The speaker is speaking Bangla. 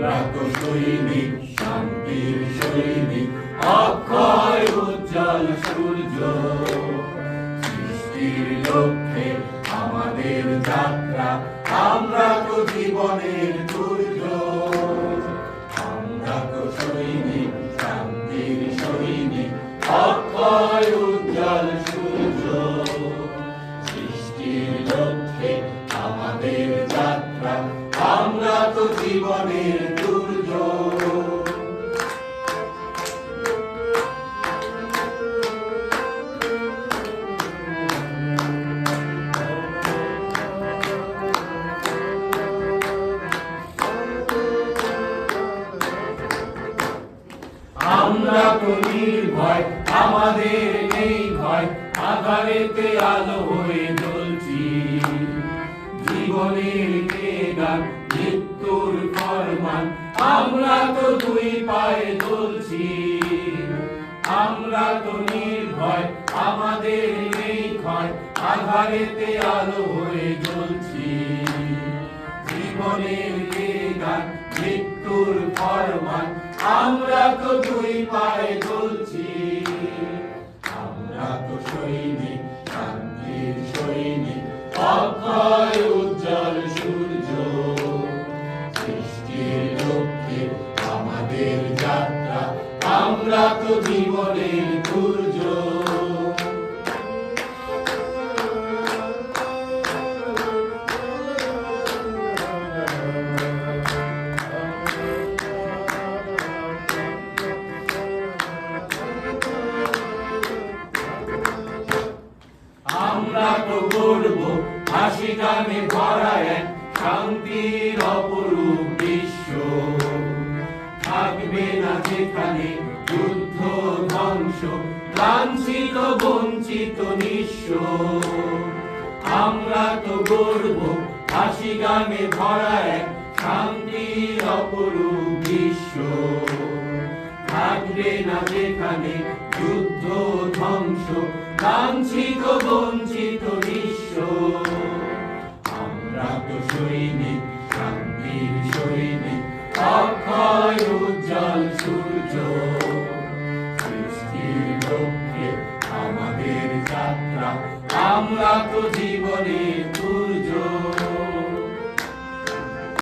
আমরা তো সৈনিক, শান্তির সৈনিক, অক্ষয় উজ্জ্বল সূর্য। সৃষ্টির লক্ষ্যে আমাদের যাত্রা, আমরা তো জীবনের সূর্য। আমরা তো সৈনিক, শান্তির সৈনিক, অক্ষয় উজ্জ্বল সূর্য। সৃষ্টির লক্ষ্যে আমাদের যাত্রা, আমরা তো জীবনের সূর্য। আমরা তো নির্ভয়, আমাদের নেই ভয়, আধারেতে আলো হয়ে জ্বলছি। জীবনের কে গান, মৃত্যুর ফরমান, আমরা তো দুই পায়ে চলছি। আমরা তো নির্ভয়, আমাদের নেই ভয়, আধারেতে আলো হয়ে জ্বলছি। জীবনের কে গান, মৃত্যুর ফরমান, আমরা তো দুই পায়ে চলছি। আমরা তো সৈনিক, শান্তির সৈনিক, অক্ষয় উজ্জ্বল সূর্য। সৃষ্টির লক্ষ্যে আমাদের যাত্রা, আমরা তো জীবনের সূর্য। আমরা তো গর্ব, হাসি গানে ভরা এক শান্তির অপরূপ বিশ্ব। থাকবে না যেখানে যুদ্ধ ধ্বংস, লাঞ্ছিত বঞ্চিত নিঃস্ব। আমরা তো গর্ব, হাসি গানে ভরা এক শান্তির অপরূপ বিশ্ব। থাকবে না যেখানে যুদ্ধ ধ্বংস, লাঞ্ছিত বঞ্চিত নিঃস্ব। আমরা তো সৈনিক, শান্তির সৈনিক, অক্ষয় উজ্জ্বল সূর্য। সৃষ্টির লক্ষ্যে আমাদের যাত্রা, আমরা তো জীবনের